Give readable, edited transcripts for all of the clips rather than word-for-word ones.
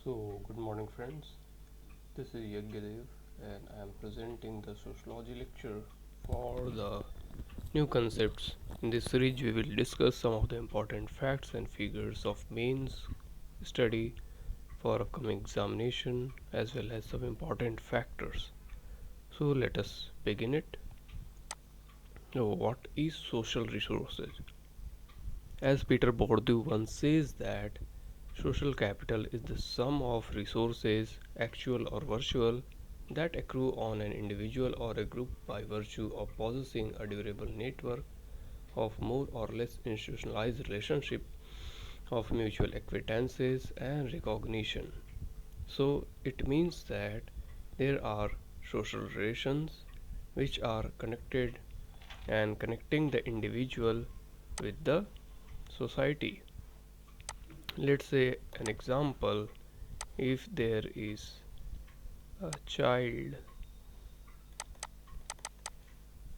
Good morning, friends. This is VairagyaIAS and I am presenting the sociology lecture for the new concepts. In this series, we will discuss some of the important facts and figures of mains study for upcoming examination as well as some important factors. So, let us begin it. Now, what is social resources? As Peter Bourdieu once says that social capital is the sum of resources, actual or virtual, that accrue on an individual or a group by virtue of possessing a durable network of more or less institutionalized relationship of mutual acquaintances and recognition. So it means that there are social relations which are connected and connecting the individual with the society. Let's say an example, if there is a child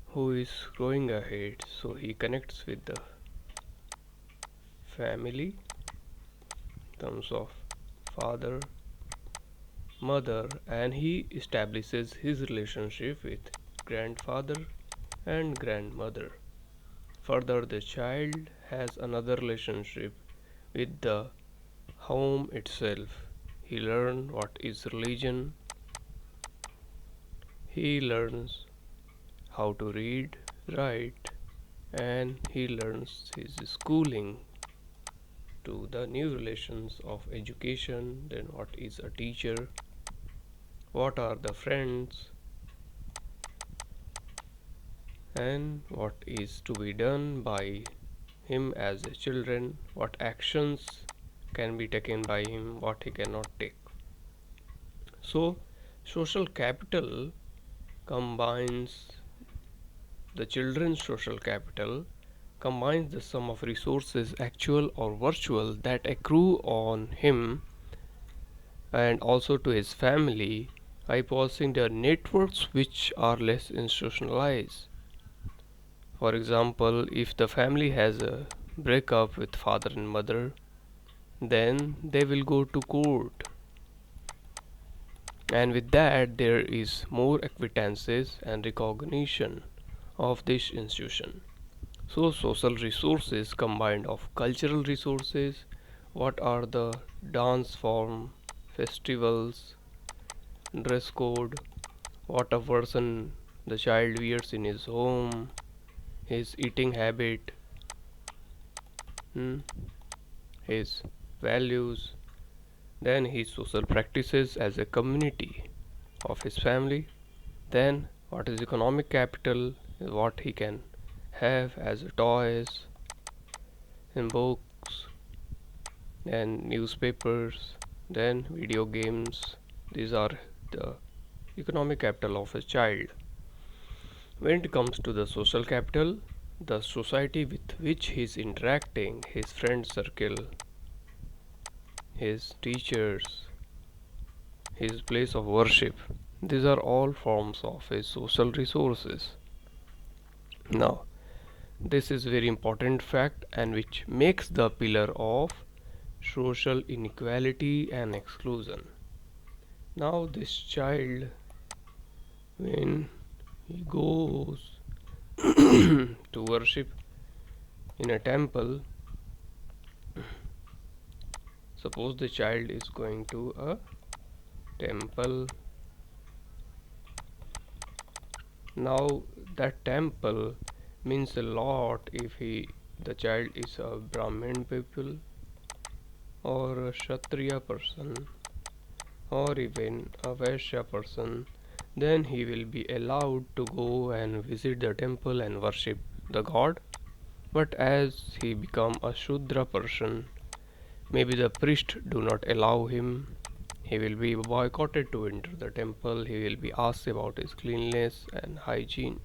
who is growing ahead, so he connects with the family in terms of father, mother, and he establishes his relationship with grandfather and grandmother. Further, the child has another relationship with the home itself. He learns what is religion, he learns how to read, write, and he learns his schooling to the new relations of education. Then, what is a teacher? What are the friends? And what is to be done by him as a children? What actions can be taken by him? What he cannot take? So, social capital combines the children's social capital combines the sum of resources, actual or virtual, that accrue on him and also to his family by possessing their networks which are less institutionalized. For example, if the family has a breakup with father and mother, then they will go to court, and with that there is more acquaintances and recognition of this institution. So, social resources combined of cultural resources. What are the dance form, festivals, dress code, what a person the child wears in his home, his eating habit, hmm, his values, then his social practices as a community of his family. Then what is economic capital, what he can have as toys and books and newspapers, then video games. These are the economic capital of a child. When it comes to the social capital, the society with which he is interacting, his friend circle, his teachers, his place of worship, these are all forms of his social resources. Now, this is very important fact and which makes the pillar of social inequality and exclusion. Now, this child, when he goes to worship in a temple, suppose the child is going to a temple. Now, that temple means a lot if the child is a Brahmin people or a Kshatriya person or even a Vaishya person, then he will be allowed to go and visit the temple and worship the god. But as he become a Shudra person, maybe the priest do not allow him, he will be boycotted to enter the temple, he will be asked about his cleanliness and hygiene.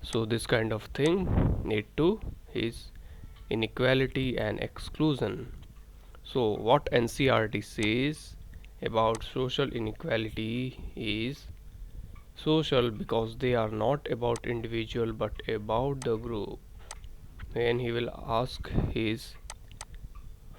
So this kind of thing need to his inequality and exclusion. So what NCERT says about social inequality is social because they are not about individual but about the group. When he will ask his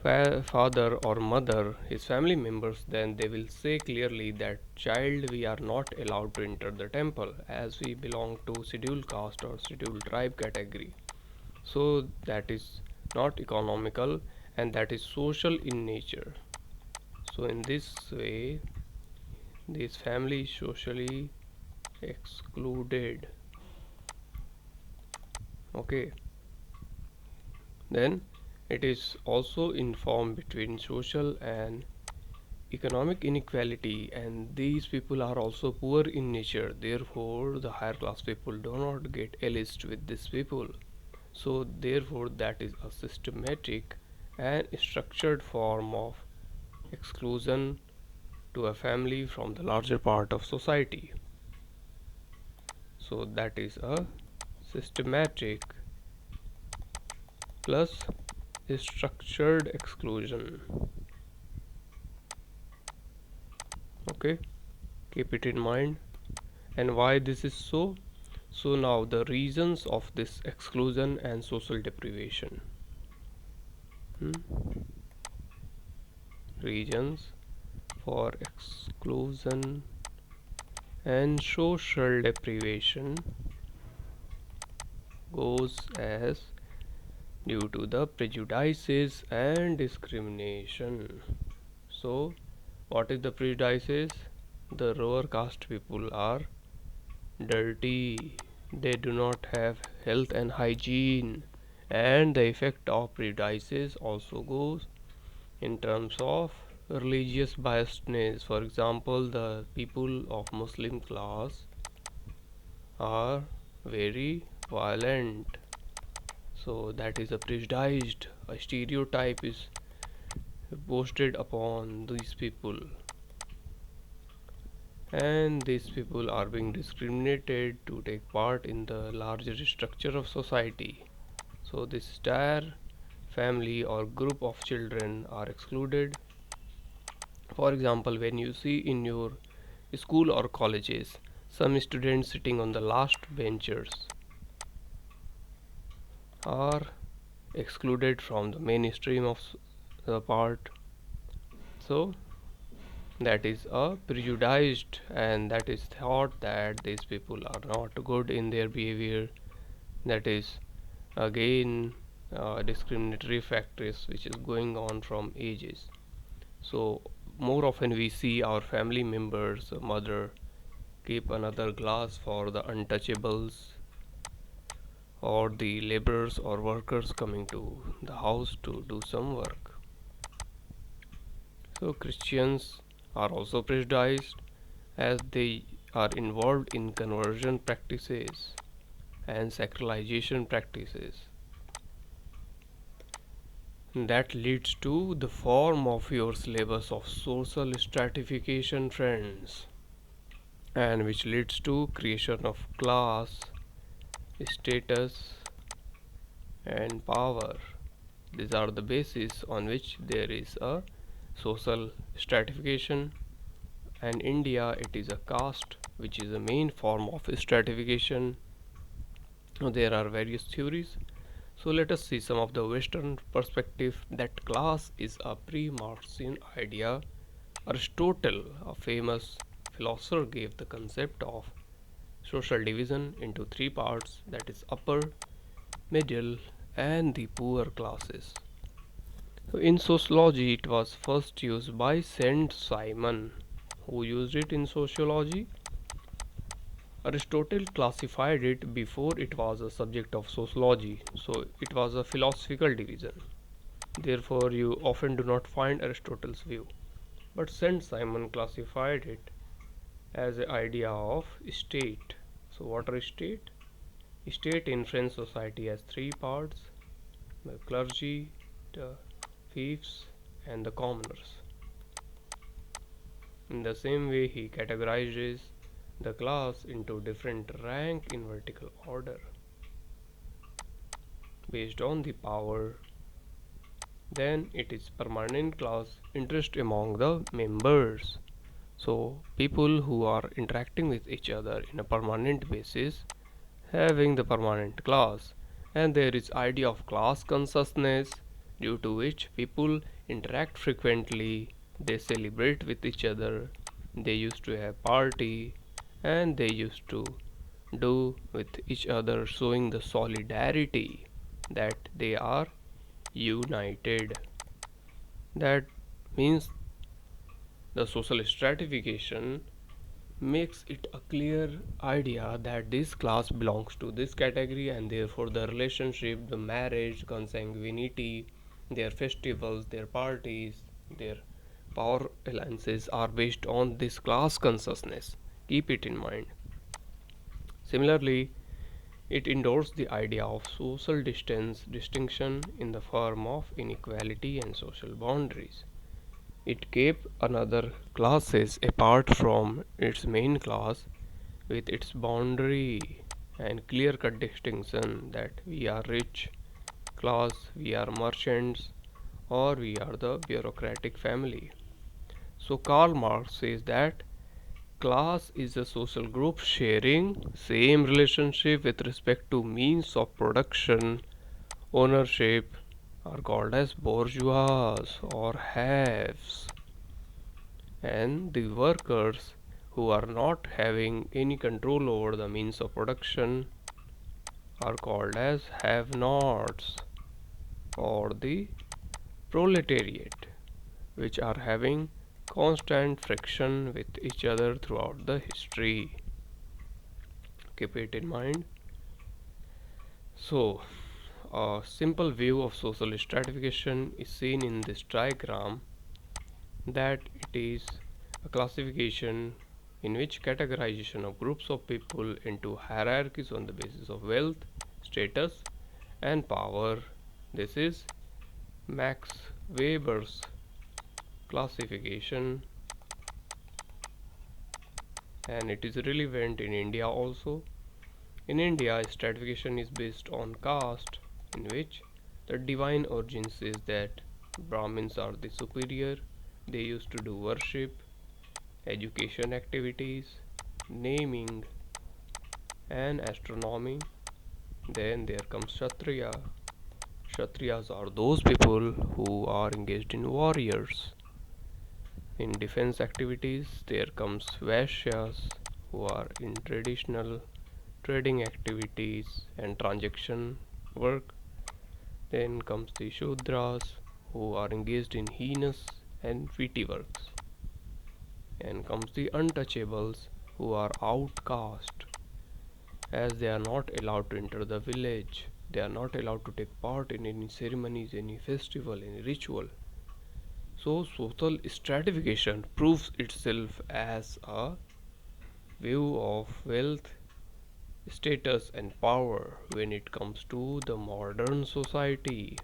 father or mother, his family members, then they will say clearly that child, we are not allowed to enter the temple as we belong to scheduled caste or scheduled tribe category. So that is not economical and that is social in nature. So in this way, this family is socially excluded. Okay. Then it is also informed between social and economic inequality, and these people are also poor in nature, therefore the higher class people do not get allied with these people. So therefore that is a systematic and structured form of exclusion to a family from the larger part of society. So that is a systematic plus structured exclusion. Okay, keep it in mind. And why this is so? So now the reasons of this exclusion and social deprivation. Reasons for exclusion and social deprivation goes as due to the prejudices and discrimination. So what is the prejudices? The lower caste people are dirty, they do not have health and hygiene, and the effect of prejudices also goes in terms of religious biasness. For example, the people of Muslim class are very violent, so that is a prejudiced, a stereotype is posted upon these people, and these people are being discriminated to take part in the larger structure of society. So this entire family or group of children are excluded. For example, when you see in your school or colleges some students sitting on the last benches are excluded from the mainstream of the part. So that is a prejudiced, and that is thought that these people are not good in their behavior. That is again discriminatory factors which is going on from ages. So more often we see our family members, mother keep another glass for the untouchables or the laborers or workers coming to the house to do some work. So Christians are also prejudiced as they are involved in conversion practices and sacralization practices. That leads to the form of your syllabus of social stratification, friends, and which leads to creation of class, status, and power. These are the basis on which there is a social stratification. And India, it is a caste, which is the main form of stratification. There are various theories. So let us see some of the Western perspective that class is a pre-Marxian idea. Aristotle, a famous philosopher, gave the concept of social division into three parts, that is upper, middle, and the poor classes. So in sociology, it was first used by Saint Simon, who used it in sociology. Aristotle classified it before it was a subject of sociology, so it was a philosophical division. Therefore, you often do not find Aristotle's view. But Saint Simon classified it as an idea of state. So, what are state? State in French society has three parts: the clergy, the fiefs, and the commoners. In the same way, he categorizes the class into different rank in vertical order based on the power. Then it is permanent class, interest among the members. So people who are interacting with each other in a permanent basis, having the permanent class. And there is idea of class consciousness, due to which people interact frequently, they celebrate with each other, they used to have party, and they used to do with each other, showing the solidarity that they are united. That means the social stratification makes it a clear idea that this class belongs to this category, and therefore the relationship, the marriage, consanguinity, their festivals, their parties, their power alliances are based on this class consciousness. Keep it in mind. Similarly, it endorsed the idea of social distance distinction in the form of inequality and social boundaries. It kept another classes apart from its main class with its boundary and clear cut distinction that we are rich class, we are merchants, or we are the bureaucratic family. So Karl Marx says that class is a social group sharing same relationship with respect to means of production, ownership, are called as bourgeois or haves, and the workers who are not having any control over the means of production are called as have nots, or the proletariat, which are having constant friction with each other throughout the history. Keep it in mind. So a simple view of social stratification is seen in this diagram, that it is a classification in which categorization of groups of people into hierarchies on the basis of wealth, status, and power. This is Max Weber's classification, and it is relevant in India also. In India, stratification is based on caste, in which the divine origin says that Brahmins are the superior, they used to do worship, education activities, naming, and astronomy. Then there comes Kshatriya. Kshatriyas are those people who are engaged in warriors. In defense activities, there comes Vaishyas, who are in traditional trading activities and transaction work. Then comes the Shudras, who are engaged in heinous and petty works. And comes the untouchables, who are outcast, as they are not allowed to enter the village, they are not allowed to take part in any ceremonies, any festival, any ritual. So social stratification proves itself as a view of wealth, status, and power when it comes to the modern society.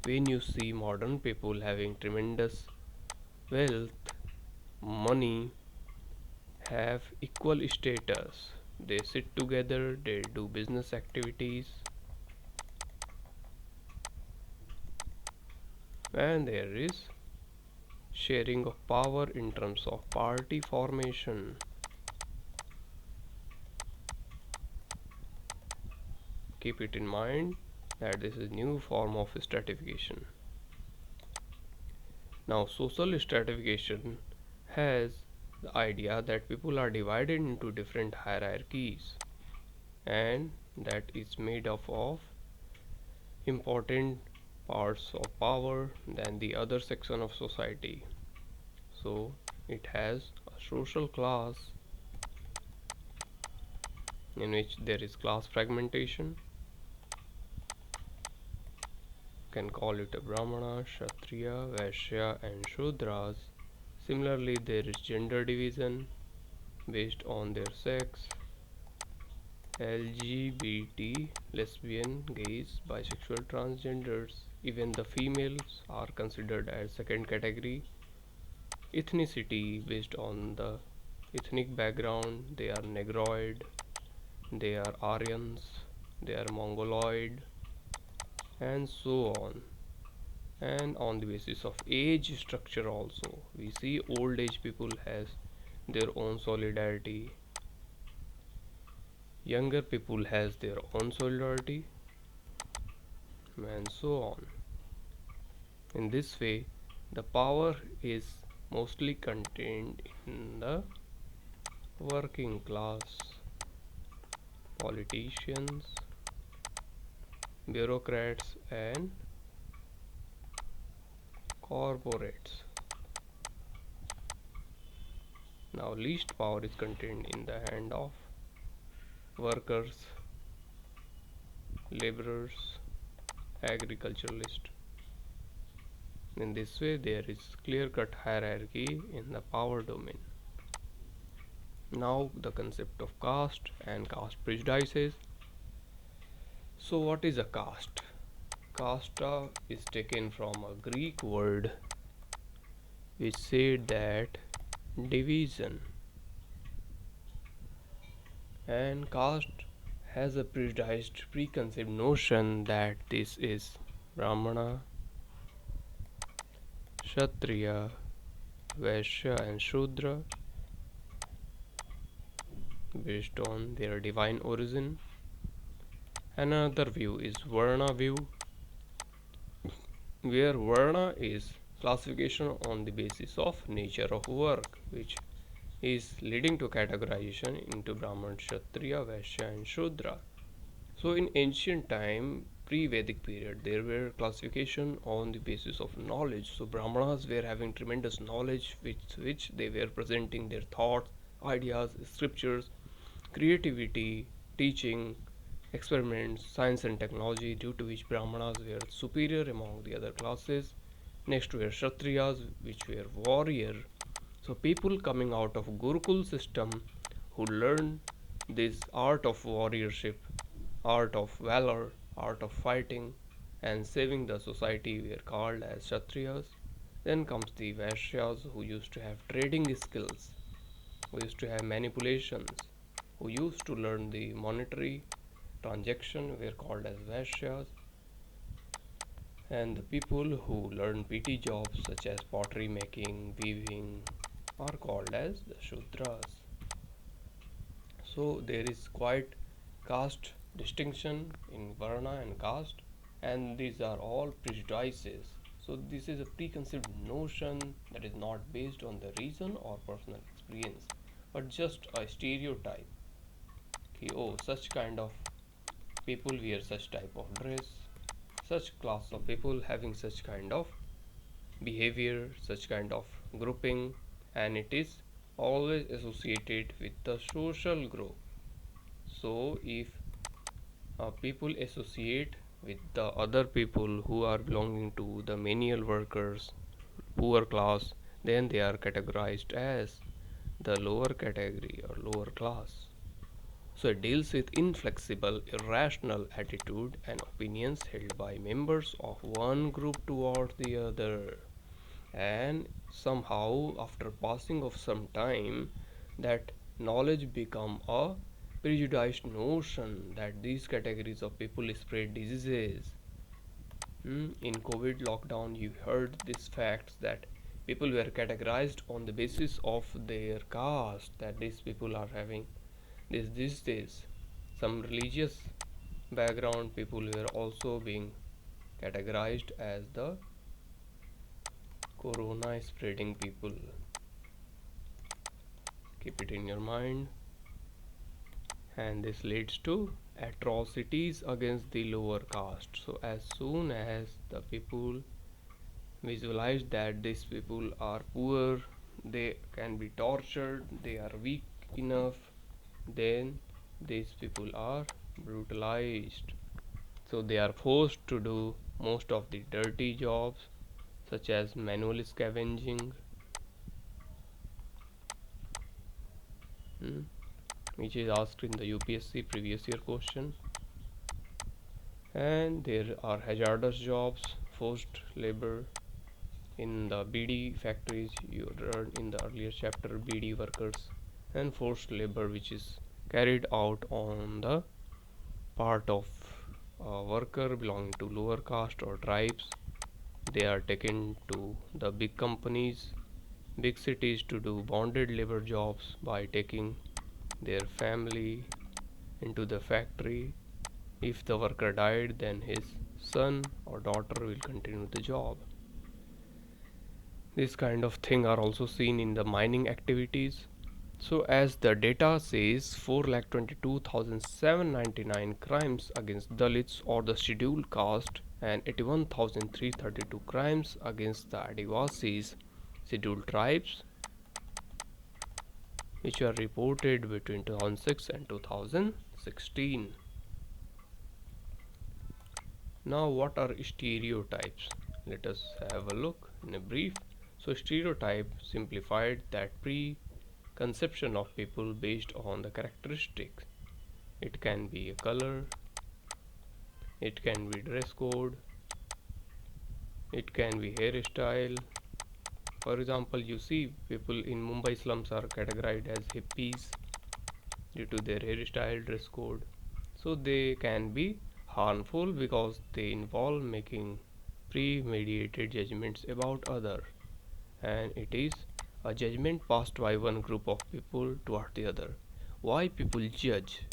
When you see modern people having tremendous wealth, money, have equal status, they sit together, they do business activities, and there is sharing of power in terms of party formation. Keep it in mind that this is new form of stratification. Now social stratification has the idea that people are divided into different hierarchies, and that is made up of important parts of power than the other section of society. So it has a social class in which there is class fragmentation. You can call it a Brahmana, Kshatriya, Vaishya, and Shudras. Similarly, there is gender division based on their sex. LGBT, lesbian, gays, bisexual, transgenders, even the females are considered as second category. Ethnicity based on the ethnic background, they are Negroid, they are Aryans, they are Mongoloid, and so on. And on the basis of age structure also, we see old age people has their own solidarity, younger people has their own solidarity, and so on. In this way, the power is mostly contained in the working class, politicians, bureaucrats, and corporates. Now, least power is contained in the hand of workers, laborers, agriculturalists. In this way, there is clear-cut hierarchy in the power domain. Now, the concept of caste and caste prejudices. So, what is a caste? Casta is taken from a Greek word which said that division, and caste has a prejudiced preconceived notion that this is Brahmana, Kshatriya, Vaishya and Shudra based on their divine origin. Another view is Varna view, where Varna is classification on the basis of nature of work, which is leading to categorization into Brahman, Kshatriya, Vaishya and Shudra. So in ancient time, pre-Vedic period, there were classification on the basis of knowledge. So Brahmanas were having tremendous knowledge with which they were presenting their thoughts, ideas, scriptures, creativity, teaching, experiments, science and technology, due to which Brahmanas were superior among the other classes. Next were Kshatriyas, which were warrior. So people coming out of Gurukul system who learned this art of warriorship, art of valor, art of fighting and saving the society were called as Kshatriyas. Then comes the Vaishyas who used to have trading skills, who used to have manipulations, who used to learn the monetary transaction were called as Vaishyas. And the people who learn PT jobs such as pottery making, weaving are called as the Shudras. So there is quite caste distinction in Varna and caste, and these are all prejudices. So this is a preconceived notion that is not based on the reason or personal experience, but just a stereotype. Oh, such kind of people wear such type of dress, such class of people having such kind of behavior, such kind of grouping, and it is always associated with the social group. So if people associate with the other people who are belonging to the menial workers, poor class, then they are categorized as the lower category or lower class. So it deals with inflexible, irrational attitude and opinions held by members of one group toward the other. And somehow after passing of some time, that knowledge become a prejudiced notion that these categories of people spread diseases. In COVID lockdown, you heard these facts that people were categorized on the basis of their caste, that these people are having this disease. Some religious background people were also being categorized as the corona spreading people. Keep it in your mind. And this leads to atrocities against the lower caste. So as soon as the people visualize that these people are poor, they can be tortured, they are weak enough, then these people are brutalized. So they are forced to do most of the dirty jobs such as manual scavenging, which is asked in the UPSC previous year question. And there are hazardous jobs, forced labor in the BD factories, you learned in the earlier chapter BD workers, and forced labor which is carried out on the part of a worker belonging to lower caste or tribes. They are taken to the big companies, big cities to do bonded labor jobs by taking their family into the factory. If the worker died, then his son or daughter will continue the job. This kind of thing are also seen in the mining activities. So as the data says, 4,22,799 crimes against Dalits or the scheduled caste and 81,332 crimes against the Adivasis, scheduled tribes, which are reported between 2006 and 2016. Now what are stereotypes? Let us have a look in a brief. So stereotype simplified that preconception of people based on the characteristics. It can be a color, it can be dress code, it can be hairstyle. For example, you see people in Mumbai slums are categorized as hippies due to their hairstyle, dress code. So they can be harmful because they involve making premeditated judgments about others, and it is a judgment passed by one group of people toward the other. Why people judge?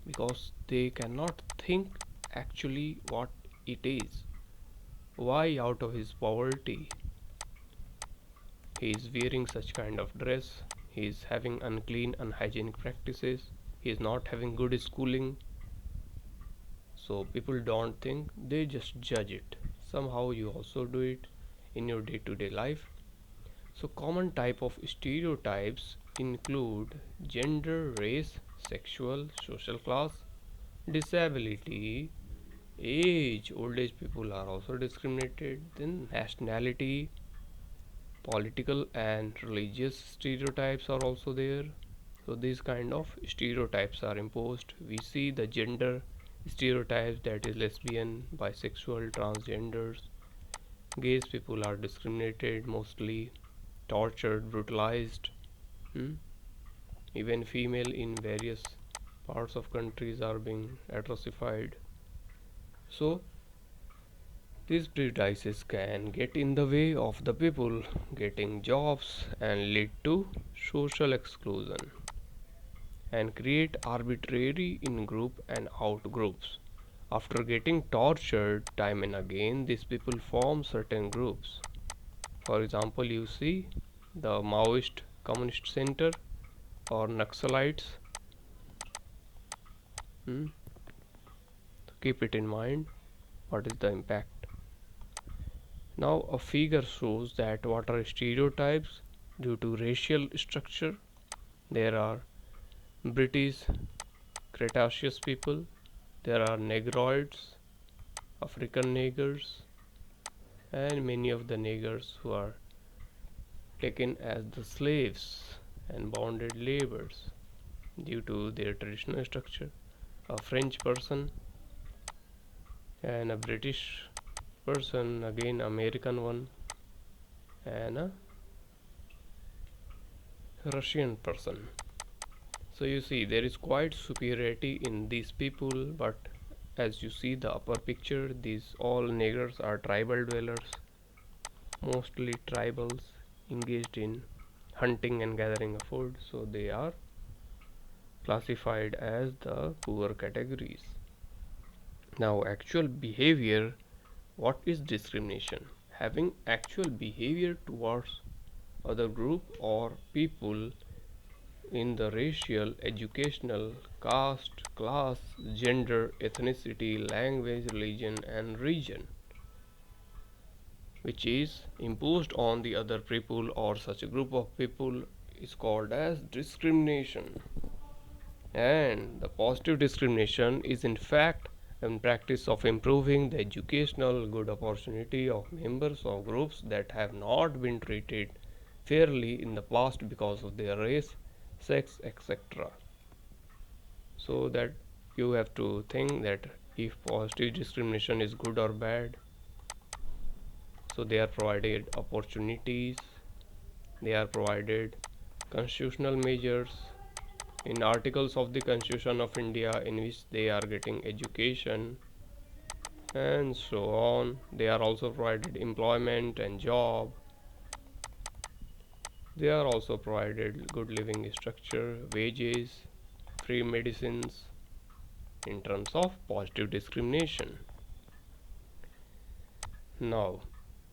Because they cannot think actually what it is. Why out of his poverty he is wearing such kind of dress, he is having unclean unhygienic practices, he is not having good schooling. So people don't think, they just judge it. Somehow you also do it in your day-to-day life. So common type of stereotypes include gender, race, sexual, social class, disability, age, old age people are also discriminated, then nationality, political and religious stereotypes are also there. So these kind of stereotypes are imposed. We see the gender stereotypes, that is lesbian, bisexual, transgenders, gays people are discriminated mostly, tortured, brutalized. Even female in various parts of countries are being atrocified. So these prejudices can get in the way of the people getting jobs and lead to social exclusion and create arbitrary in-group and out-groups. After getting tortured time and again, these people form certain groups. For example, you see the Maoist Communist Center or Naxalites. Keep it in mind. What is the impact? Now a figure shows that what are stereotypes due to racial structure. There are British Cretaceous people, there are Negroids, African niggers, and many of the niggers who are taken as the slaves and bonded laborers due to their traditional structure. A French person and a British person, again American one, and a Russian person. So you see there is quite superiority in these people, but as you see the upper picture, these all niggers are tribal dwellers, mostly tribals engaged in hunting and gathering of food, so they are classified as the poor categories. Now actual behavior, what is discrimination? Having actual behavior towards other group or people in the racial, educational, caste, class, gender, ethnicity, language, religion and region, which is imposed on the other people or such a group of people, is called as discrimination. And the positive discrimination is in fact a practice of improving the educational good opportunity of members of groups that have not been treated fairly in the past because of their race, sex, etc. So that you have to think that if positive discrimination is good or bad. So they are provided opportunities, they are provided constitutional measures in articles of the Constitution of India in which they are getting education and so on. They are also provided employment and job. They are also provided good living structure, wages, free medicines in terms of positive discrimination. Now,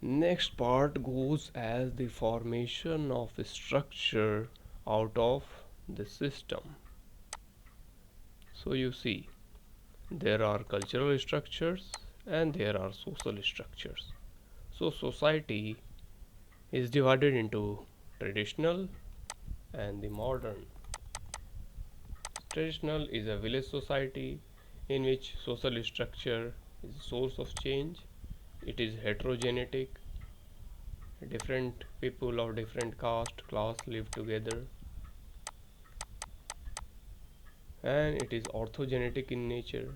Next part goes as the formation of a structure out of the system. So you see, there are cultural structures and there are social structures. So society is divided into traditional and the modern. Traditional is a village society in which social structure is a source of change. It is heterogenetic. Different people of different caste, class live together, and it is orthogenetic in nature.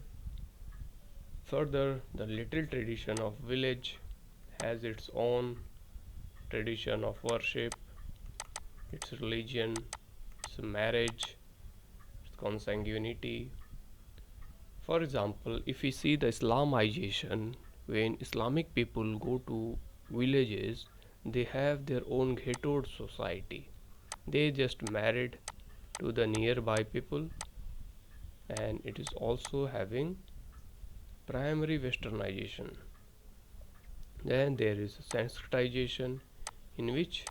Further, the little tradition of village has its own tradition of worship, its religion, its marriage, its consanguinity. For example, if we see the Islamization, when Islamic people go to villages, they have their own ghettoed society. They just married to the nearby people, and it is also having primary westernization. Then there is sensitization, in which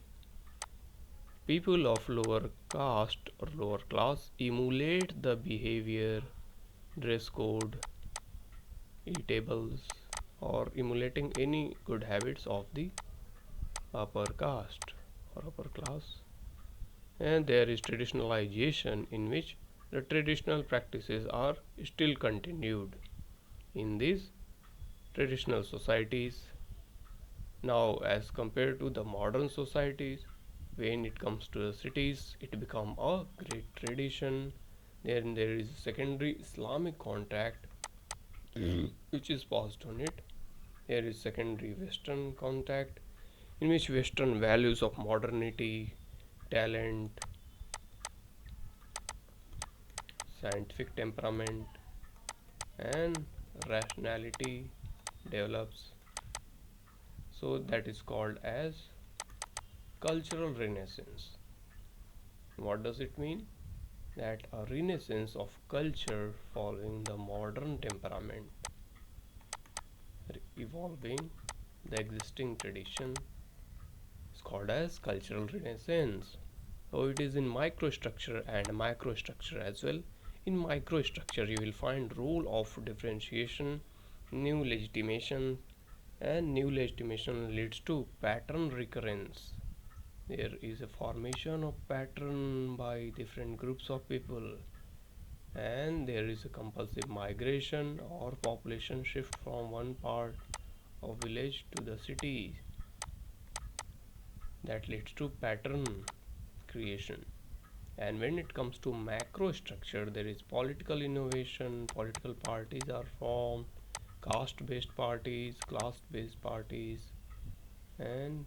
people of lower caste or lower class emulate the behavior, dress code, eatables, or emulating any good habits of the upper caste or upper class. And there is traditionalization, in which the traditional practices are still continued in these traditional societies. Now, as compared to the modern societies, when it comes to the cities, it become a great tradition. Then there is secondary Islamic contact which is passed on it. There is secondary Western contact, in which Western values of modernity, talent, scientific temperament, and rationality develops. So that is called as cultural renaissance. What does it mean? That a renaissance of culture following the modern temperament, evolving the existing tradition, is called as cultural renaissance. So it is in microstructure and macrostructure as well. In microstructure, you will find rule of differentiation, new legitimation, and new legitimation leads to pattern recurrence. There is a formation of pattern by different groups of people, and there is a compulsive migration or population shift from one part of village to the city that leads to pattern creation. And when it comes to macro structure, there is political innovation, political parties are formed, caste based parties, class based parties, and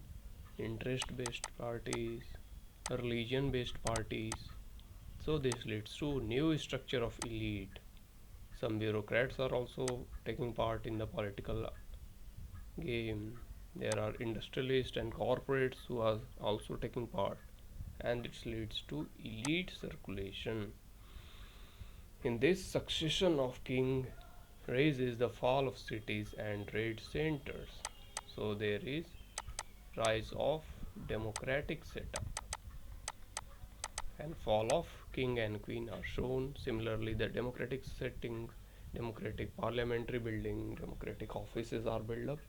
interest based parties, religion based parties. So this leads to new structure of elite. Some bureaucrats are also taking part in the political game. There are industrialists and corporates who are also taking part, and it leads to elite circulation. In this succession of king raises the fall of cities and trade centers. So there is rise of democratic setup and fall of king and queen are shown. Similarly, the democratic setting, democratic parliamentary building, democratic offices are built up.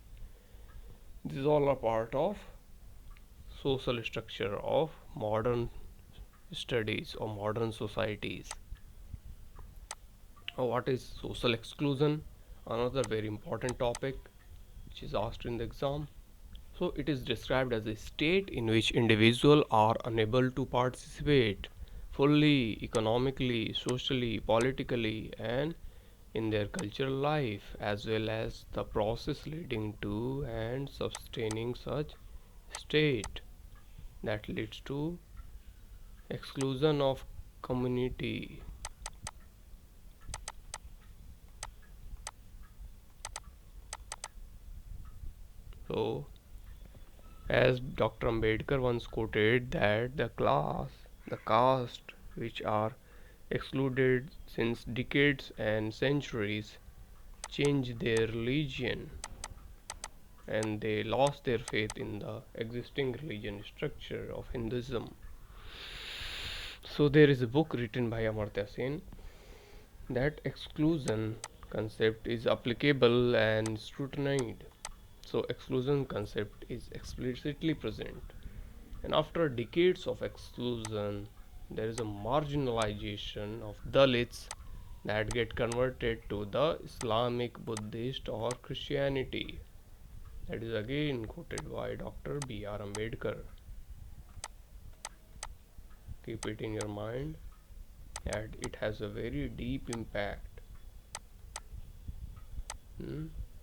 These all are part of social structure of modern studies or modern societies. Now, what is social exclusion? Another very important topic which is asked in the exam. So it is described as a state in which individuals are unable to participate fully economically, socially, politically, and in their cultural life, as well as the process leading to and sustaining such state that leads to exclusion of community. So as Dr. Ambedkar once quoted, that the caste which are excluded since decades and centuries change their religion and they lost their faith in the existing religion structure of Hinduism. So there is a book written by Amartya Sen that exclusion concept is applicable and scrutinized. So exclusion concept is explicitly present. And after decades of exclusion, there is a marginalization of Dalits that get converted to the Islamic, Buddhist or Christianity. That is again quoted by Dr. B.R. Ambedkar. Keep it in your mind that it has a very deep impact,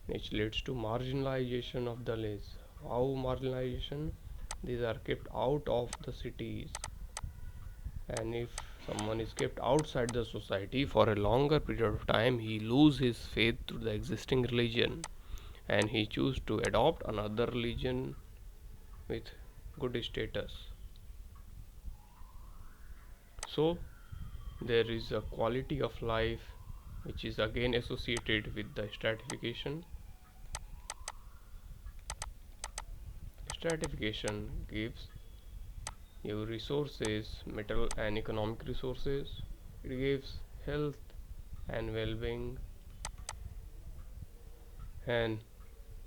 which leads to marginalization of Dalits. How marginalization? These are kept out of the cities, and if someone is kept outside the society for a longer period of time, he loses his faith to the existing religion and he chooses to adopt another religion with good status. So there is a quality of life which is again associated with the stratification. Stratification gives you resources, material and economic resources. It gives health and well-being, and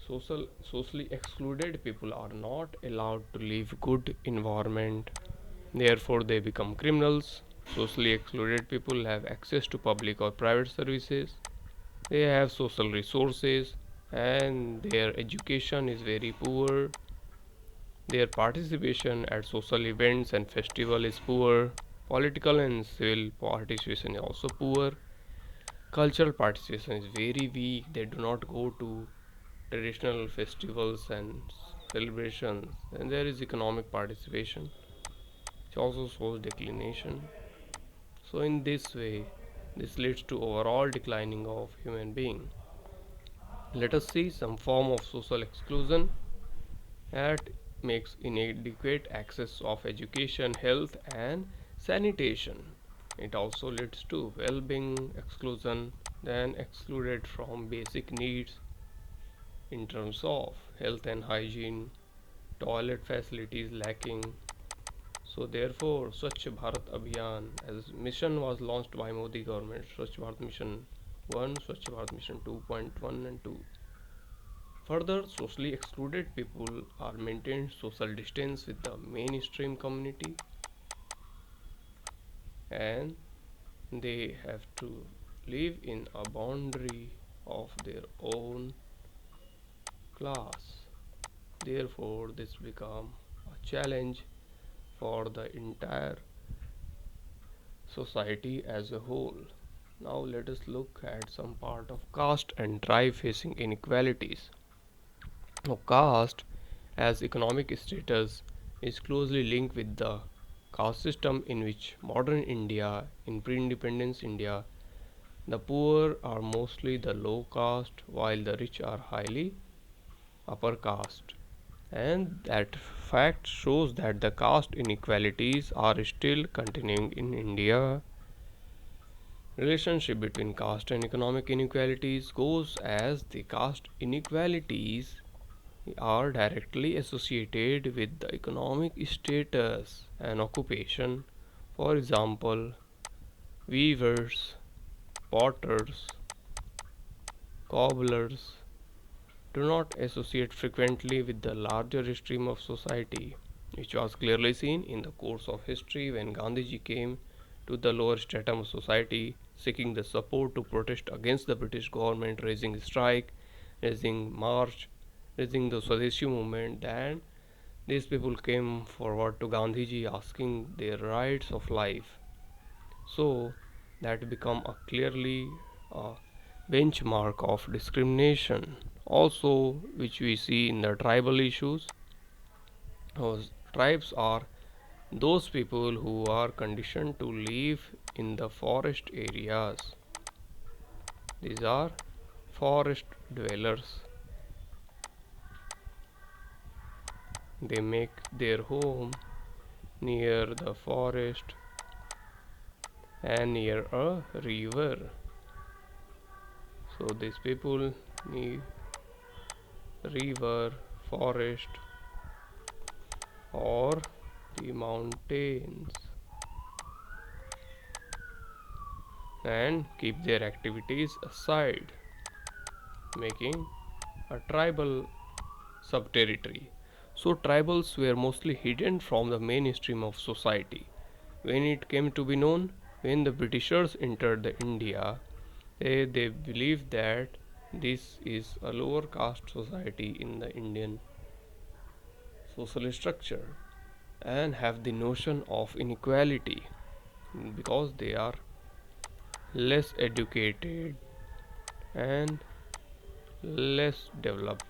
socially excluded people are not allowed to live good environment, therefore they become criminals. Socially excluded people have access to public or private services, they have social resources, and their education is very poor, their participation at social events and festival is poor, political and civil participation is also poor, cultural participation is very weak, they do not go to traditional festivals and celebrations, and there is economic participation which also shows declination. So in this way, this leads to overall declining of human being. Let us see some form of social exclusion that makes inadequate access of education, health and sanitation. It also leads to well-being exclusion, then excluded from basic needs in terms of health and hygiene, toilet facilities lacking. So therefore, Swachh Bharat Abhiyan as mission was launched by Modi government, Swachh Bharat Mission 1, Swachh Bharat Mission 2.1 and 2. Further, socially excluded people are maintained social distance with the mainstream community, and they have to live in a boundary of their own class. Therefore, this becomes a challenge for the entire society as a whole. Now let us look at some part of caste and tribe facing inequalities. Now caste as economic status is closely linked with the caste system in which modern India, in pre-independence India, the poor are mostly the low caste while the rich are highly upper caste. And that fact shows that the caste inequalities are still continuing in India. Relationship between caste and economic inequalities goes as the caste inequalities are directly associated with the economic status and occupation. For example, weavers, potters, cobblers do not associate frequently with the larger stream of society, which was clearly seen in the course of history when Gandhiji came to the lower stratum of society seeking the support to protest against the British government, raising strike, raising march, raising the Swadeshi movement. Then these people came forward to Gandhiji asking their rights of life. So that become a clearly a benchmark of discrimination. Also, which we see in the tribal issues, tribes are those people who are conditioned to live in the forest areas. These are forest dwellers. They make their home near the forest and near a river. So these people need river, forest, or the mountains, and keep their activities aside, making a tribal subterritory. So tribals were mostly hidden from the mainstream of society. When it came to be known, when the Britishers entered the India, they believed that this is a lower caste society in the Indian social structure and have the notion of inequality because they are less educated and less developed.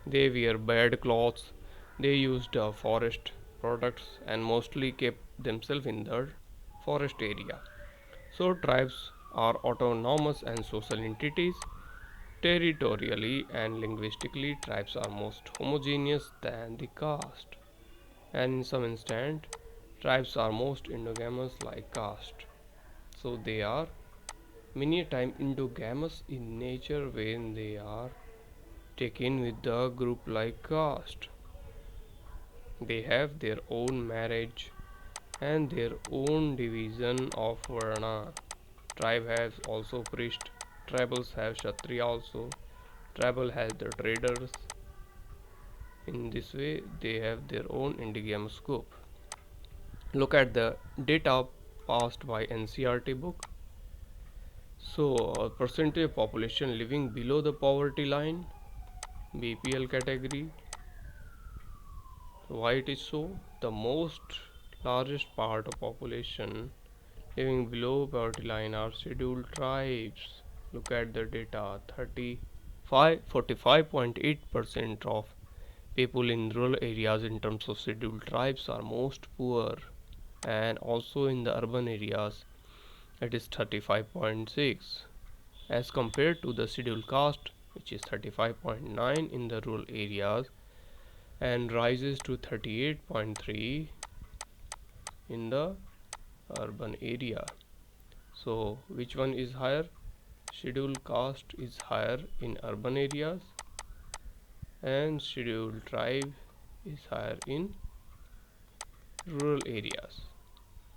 They wear bad clothes, they used forest products, and mostly kept themselves in the forest area. So, tribes are autonomous and social entities. Territorially and linguistically, tribes are most homogeneous than the caste, and in some instant, tribes are most endogamous like caste. So, they are many times endogamous in nature when they are taken with the group like caste. They have their own marriage and their own division of Varna. Tribe has also priest. Tribals have Kshatriya also. Tribal has the traders. In this way, they have their own endogamous scope. Look at the data passed by Ncert book. So, percentage of population living below the poverty line, BPL category. Why it is so? The most largest part of population living below poverty line are scheduled tribes. Look at the data. 45.8% of people in rural areas in terms of scheduled tribes are most poor, and also in the urban areas it is 35.6 as compared to the scheduled caste, which is 35.9 in the rural areas and rises to 38.3 in the urban area. So which one is higher? Scheduled caste is higher in urban areas and scheduled tribe is higher in rural areas.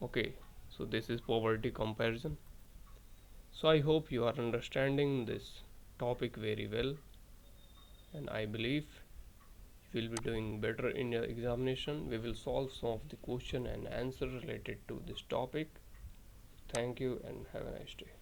Okay, so this is poverty comparison. So I hope you are understanding this topic very well, and I believe you will be doing better in your examination. We will solve some of the question and answer related to this topic. Thank you and have a nice day.